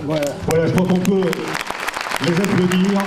Voilà, je crois qu'on peut les applaudir.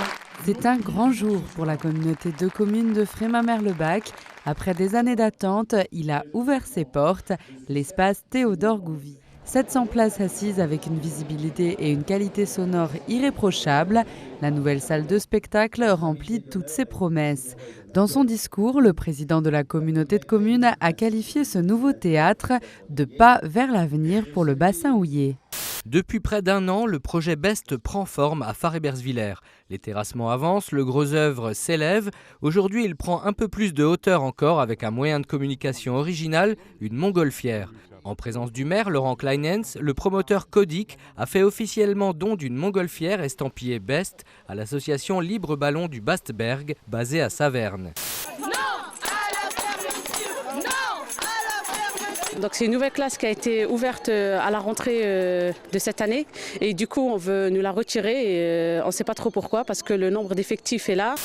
C'est un grand jour pour la communauté de communes de Frémin-Merlebach. Après des années d'attente, il a ouvert ses portes, l'espace Théodore Gouvy. 700 places assises avec une visibilité et une qualité sonore irréprochables. La nouvelle salle de spectacle remplit toutes ses promesses. Dans son discours, le président de la communauté de communes a qualifié ce nouveau théâtre de pas vers l'avenir pour le bassin houillé. Depuis près d'un an, le projet BEST prend forme à Fare-Bersviller. Les terrassements avancent, le gros œuvre s'élève. Aujourd'hui, il prend un peu plus de hauteur encore avec un moyen de communication original, une montgolfière. En présence du maire, Laurent Kleinens, le promoteur Kodik a fait officiellement don d'une montgolfière estampillée BEST à l'association Libre Ballon du Bastberg, basée à Saverne. Donc c'est une nouvelle classe qui a été ouverte à la rentrée de cette année et du coup on veut nous la retirer et on ne sait pas trop pourquoi parce que le nombre d'effectifs est là.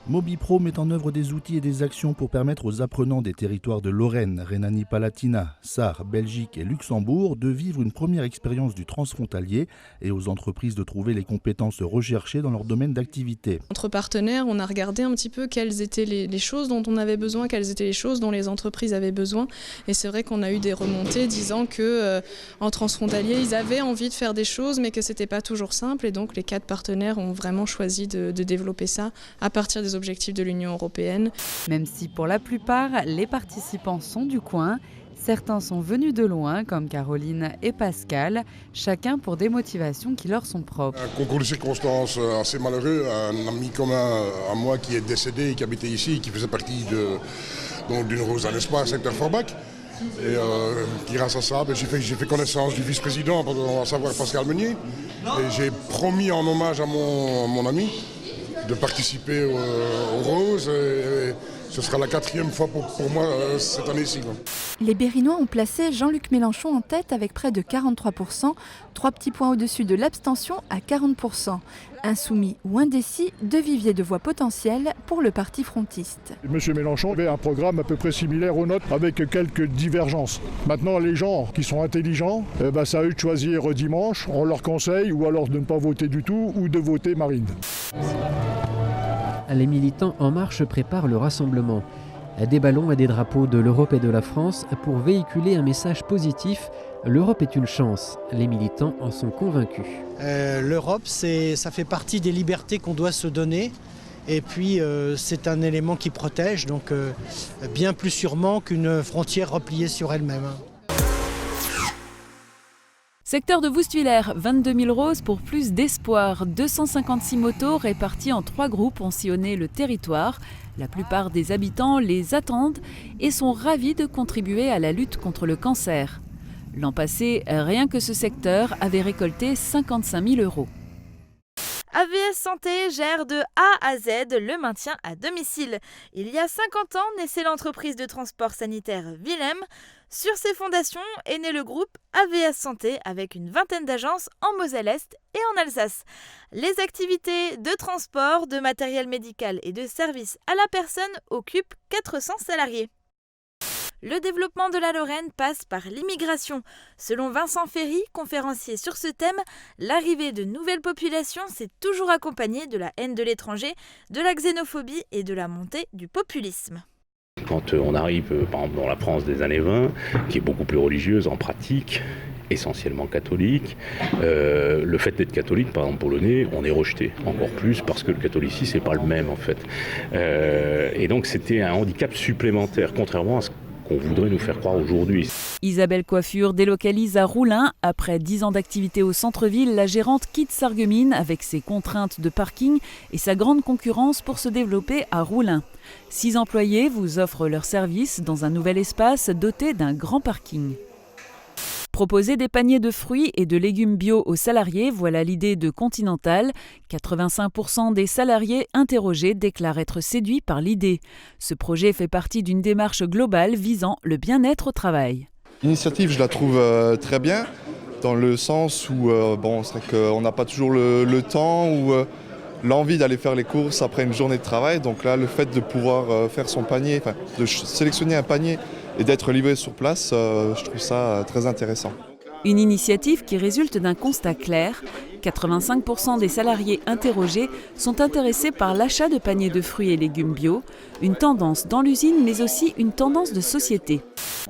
Mobipro met en œuvre des outils et des actions pour permettre aux apprenants des territoires de Lorraine, Rhénanie-Palatinat, Sarre, Belgique et Luxembourg de vivre une première expérience du transfrontalier et aux entreprises de trouver les compétences recherchées dans leur domaine d'activité. Entre partenaires, on a regardé un petit peu quelles étaient les choses dont on avait besoin, quelles étaient les choses dont les entreprises avaient besoin. Et c'est vrai qu'on a eu des remontées disant que en transfrontalier, ils avaient envie de faire des choses, mais que c'était pas toujours simple. Et donc les 4 partenaires ont vraiment choisi de développer ça à partir des objectifs de l'Union européenne. Même si pour la plupart, les participants sont du coin, certains sont venus de loin, comme Caroline et Pascal, chacun pour des motivations qui leur sont propres. Un concours de circonstances assez malheureux, un ami commun à moi qui est décédé et qui habitait ici, qui faisait partie d'une Rose à l'espoir, secteur Forbach. Et grâce à ça, j'ai fait connaissance du vice-président, à savoir Pascal Meunier. Et j'ai promis en hommage à mon ami de participer aux Roses. Et ce sera la 4e fois pour moi cette année-ci. Les Berrinois ont placé Jean-Luc Mélenchon en tête avec près de 43%, 3 petits points au-dessus de l'abstention à 40%. Insoumis ou indécis, 2 viviers de voix potentielles pour le parti frontiste. Monsieur Mélenchon avait un programme à peu près similaire au nôtre avec quelques divergences. Maintenant, les gens qui sont intelligents, c'est à eux de choisir dimanche. On leur conseille ou alors de ne pas voter du tout ou de voter Marine. Les militants En Marche préparent le rassemblement. Des ballons et des drapeaux de l'Europe et de la France pour véhiculer un message positif. L'Europe est une chance. Les militants en sont convaincus. L'Europe, ça fait partie des libertés qu'on doit se donner. Et puis, c'est un élément qui protège, donc bien plus sûrement qu'une frontière repliée sur elle-même. Secteur de Woustviller, 22 000 roses pour plus d'espoir. 256 motos réparties en 3 groupes ont sillonné le territoire. La plupart des habitants les attendent et sont ravis de contribuer à la lutte contre le cancer. L'an passé, rien que ce secteur avait récolté 55 000 €. AVS Santé gère de A à Z le maintien à domicile. Il y a 50 ans, naissait l'entreprise de transport sanitaire Willem. Sur ses fondations est né le groupe AVS Santé avec une vingtaine d'agences en Moselle-Est et en Alsace. Les activités de transport, de matériel médical et de services à la personne occupent 400 salariés. Le développement de la Lorraine passe par l'immigration. Selon Vincent Ferry, conférencier sur ce thème, l'arrivée de nouvelles populations s'est toujours accompagnée de la haine de l'étranger, de la xénophobie et de la montée du populisme. Quand on arrive, par exemple, dans la France des années 20, qui est beaucoup plus religieuse en pratique, essentiellement catholique, le fait d'être catholique, par exemple polonais, on est rejeté encore plus parce que le catholicisme c'est pas le même en fait. Et donc c'était un handicap supplémentaire, contrairement à ce qu'on voudrait nous faire croire aujourd'hui. Isabelle Coiffure délocalise à Roulin. Après 10 ans d'activité au centre-ville, la gérante quitte Sarreguemines avec ses contraintes de parking et sa grande concurrence pour se développer à Roulin. 6 employés vous offrent leurs services dans un nouvel espace doté d'un grand parking. Proposer des paniers de fruits et de légumes bio aux salariés, voilà l'idée de Continental. 85% des salariés interrogés déclarent être séduits par l'idée. Ce projet fait partie d'une démarche globale visant le bien-être au travail. L'initiative, je la trouve très bien, dans le sens où c'est vrai qu'on n'a pas toujours le temps ou l'envie d'aller faire les courses après une journée de travail. Donc là, le fait de pouvoir faire son panier, de sélectionner un panier et d'être livré sur place, je trouve ça très intéressant. Une initiative qui résulte d'un constat clair. 85% des salariés interrogés sont intéressés par l'achat de paniers de fruits et légumes bio, une tendance dans l'usine mais aussi une tendance de société.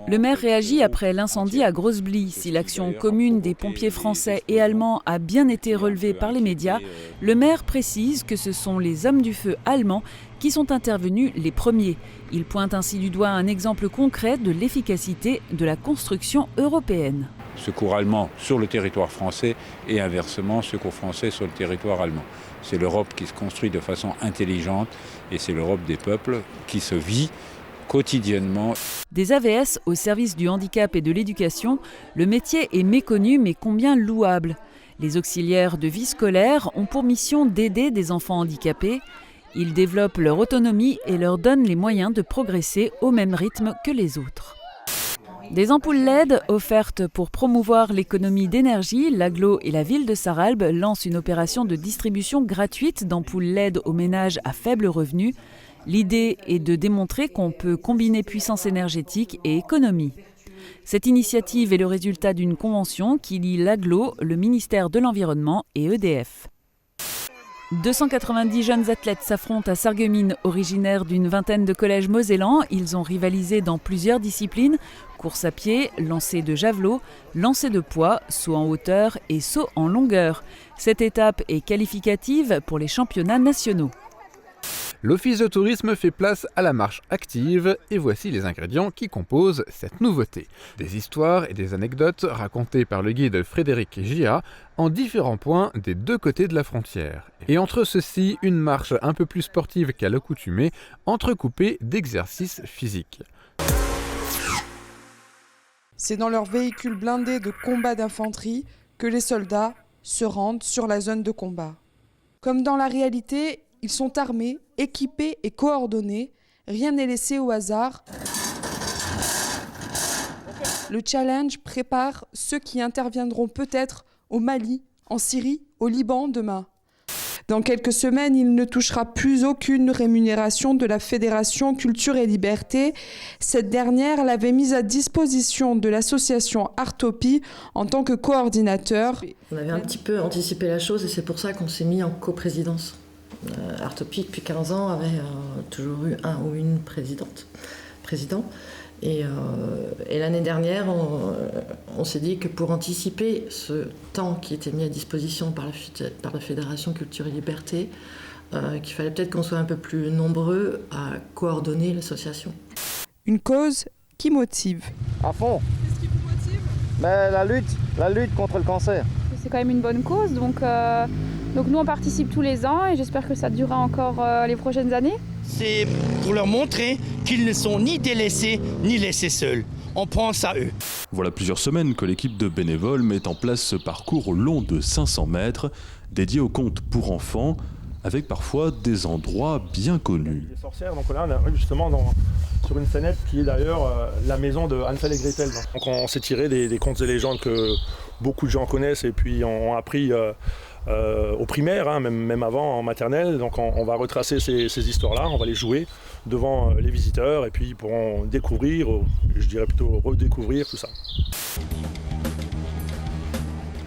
Le maire réagit après l'incendie à Grosse-Blie. Si l'action commune des pompiers français et allemands a bien été relevée par les médias, le maire précise que ce sont les hommes du feu allemands qui sont intervenus les premiers. Il pointe ainsi du doigt un exemple concret de l'efficacité de la construction européenne. Secours allemand sur le territoire français et inversement secours français sur le territoire allemand. C'est l'Europe qui se construit de façon intelligente et c'est l'Europe des peuples qui se vit quotidiennement. Des AVS au service du handicap et de l'éducation, le métier est méconnu mais combien louable. Les auxiliaires de vie scolaire ont pour mission d'aider des enfants handicapés. Ils développent leur autonomie et leur donnent les moyens de progresser au même rythme que les autres. Des ampoules LED offertes pour promouvoir l'économie d'énergie, l'agglo et la ville de Sarralbe lancent une opération de distribution gratuite d'ampoules LED aux ménages à faible revenu. L'idée est de démontrer qu'on peut combiner puissance énergétique et économie. Cette initiative est le résultat d'une convention qui lie l'agglo, le ministère de l'Environnement et EDF. 290 jeunes athlètes s'affrontent à Sarreguemines, originaires d'une vingtaine de collèges mosellans. Ils ont rivalisé dans plusieurs disciplines, course à pied, lancer de javelot, lancer de poids, saut en hauteur et saut en longueur. Cette étape est qualificative pour les championnats nationaux. L'Office de tourisme fait place à la marche active et voici les ingrédients qui composent cette nouveauté. Des histoires et des anecdotes racontées par le guide Frédéric Gia en différents points des deux côtés de la frontière. Et entre ceux-ci, une marche un peu plus sportive qu'à l'accoutumée, entrecoupée d'exercices physiques. C'est dans leur véhicule blindé de combat d'infanterie que les soldats se rendent sur la zone de combat. Comme dans la réalité, ils sont armés, équipés et coordonnés. Rien n'est laissé au hasard. Le challenge prépare ceux qui interviendront peut-être au Mali, en Syrie, au Liban demain. Dans quelques semaines, il ne touchera plus aucune rémunération de la Fédération Culture et Liberté. Cette dernière l'avait mise à disposition de l'association Artopi en tant que coordinateur. On avait un petit peu anticipé la chose et c'est pour ça qu'on s'est mis en coprésidence. Artopi, depuis 15 ans, avait toujours eu un ou une président. Et l'année dernière, on s'est dit que pour anticiper ce temps qui était mis à disposition par la Fédération Culture et Liberté, qu'il fallait peut-être qu'on soit un peu plus nombreux à coordonner l'association. Une cause qui motive. À fond. Qu'est-ce qui vous motive ? La lutte contre le cancer. C'est quand même une bonne cause, donc nous on participe tous les ans et j'espère que ça durera encore les prochaines années. C'est pour leur montrer qu'ils ne sont ni délaissés ni laissés seuls. On pense à eux. Voilà plusieurs semaines que l'équipe de bénévoles met en place ce parcours long de 500 mètres, dédié aux contes pour enfants, avec parfois des endroits bien connus. Des sorcières, donc là on arrive justement sur une scénette qui est d'ailleurs la maison de Hansel et Gretel. Donc on s'est tiré des contes et légendes que beaucoup de gens connaissent et puis ont appris au primaire, même avant en maternelle. Donc on va retracer ces histoires-là, on va les jouer devant les visiteurs et puis ils pourront découvrir, je dirais plutôt redécouvrir tout ça.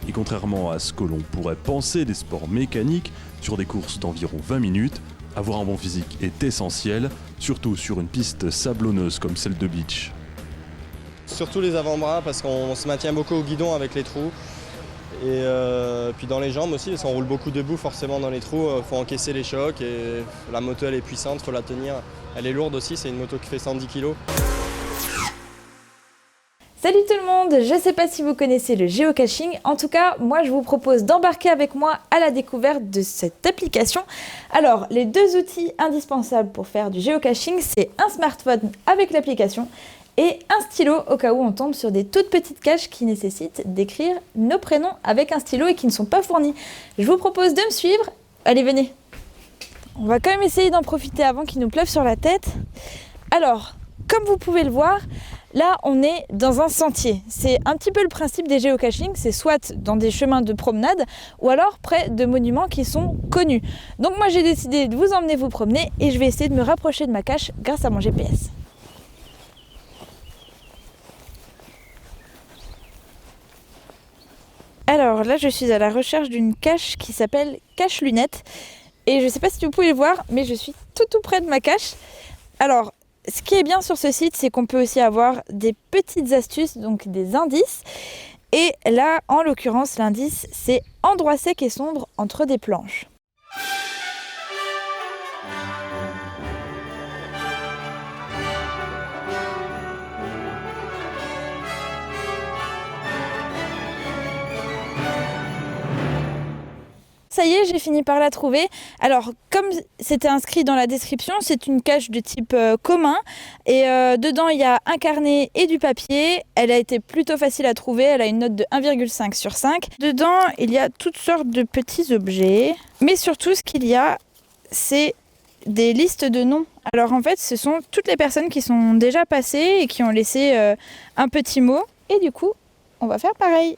Et contrairement à ce que l'on pourrait penser des sports mécaniques, sur des courses d'environ 20 minutes, avoir un bon physique est essentiel, surtout sur une piste sablonneuse comme celle de beach. Surtout les avant-bras parce qu'on se maintient beaucoup au guidon avec les trous. Et puis dans les jambes aussi, parce qu'on roule beaucoup debout forcément dans les trous, il faut encaisser les chocs et la moto elle est puissante, il faut la tenir. Elle est lourde aussi, c'est une moto qui fait 110 kg. Salut tout le monde, je ne sais pas si vous connaissez le géocaching, en tout cas moi je vous propose d'embarquer avec moi à la découverte de cette application. Alors les deux outils indispensables pour faire du géocaching, c'est un smartphone avec l'application et un stylo au cas où on tombe sur des toutes petites caches qui nécessitent d'écrire nos prénoms avec un stylo et qui ne sont pas fournis. Je vous propose de me suivre, allez venez. On va quand même essayer d'en profiter avant qu'il nous pleuve sur la tête. Alors, comme vous pouvez le voir, Là, on est dans un sentier. C'est un petit peu le principe des géocaching, c'est soit dans des chemins de promenade ou alors près de monuments qui sont connus. Donc moi, j'ai décidé de vous emmener vous promener et je vais essayer de me rapprocher de ma cache grâce à mon GPS. Alors là, je suis à la recherche d'une cache qui s'appelle Cache Lunette. Et je ne sais pas si vous pouvez le voir, mais je suis tout près de ma cache. Alors, ce qui est bien sur ce site, c'est qu'on peut aussi avoir des petites astuces, donc des indices. Et là, en l'occurrence, l'indice, c'est endroit sec et sombre entre des planches. Ça y est, j'ai fini par la trouver. Alors, comme c'était inscrit dans la description, c'est une cache de type commun. Et dedans, il y a un carnet et du papier. Elle a été plutôt facile à trouver. Elle a une note de 1,5 sur 5. Dedans, il y a toutes sortes de petits objets. Mais surtout, ce qu'il y a, c'est des listes de noms. Alors en fait, ce sont toutes les personnes qui sont déjà passées et qui ont laissé un petit mot. Et du coup, on va faire pareil.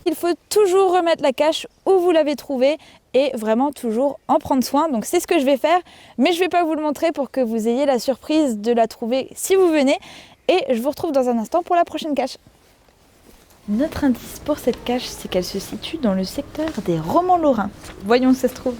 Il faut toujours remettre la cache où vous l'avez trouvée et vraiment toujours en prendre soin. Donc c'est ce que je vais faire, mais je ne vais pas vous le montrer pour que vous ayez la surprise de la trouver si vous venez. Et je vous retrouve dans un instant pour la prochaine cache. Notre indice pour cette cache, c'est qu'elle se situe dans le secteur des Romans-Lorrains. Voyons où ça se trouve.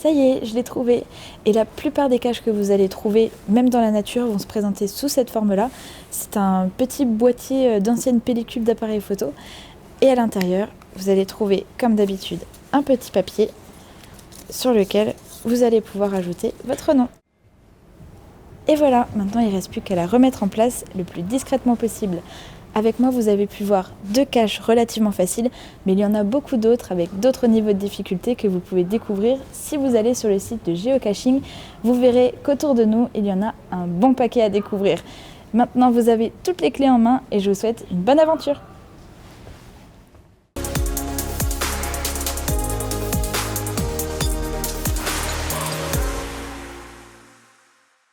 Ça y est, je l'ai trouvé. Et la plupart des caches que vous allez trouver, même dans la nature, vont se présenter sous cette forme-là. C'est un petit boîtier d'anciennes pellicules d'appareil photo. Et à l'intérieur, vous allez trouver, comme d'habitude, un petit papier sur lequel vous allez pouvoir ajouter votre nom. Et voilà, maintenant il ne reste plus qu'à la remettre en place le plus discrètement possible. Avec moi, vous avez pu voir 2 caches relativement faciles, mais il y en a beaucoup d'autres avec d'autres niveaux de difficulté que vous pouvez découvrir si vous allez sur le site de Géocaching. Vous verrez qu'autour de nous, il y en a un bon paquet à découvrir. Maintenant, vous avez toutes les clés en main et je vous souhaite une bonne aventure.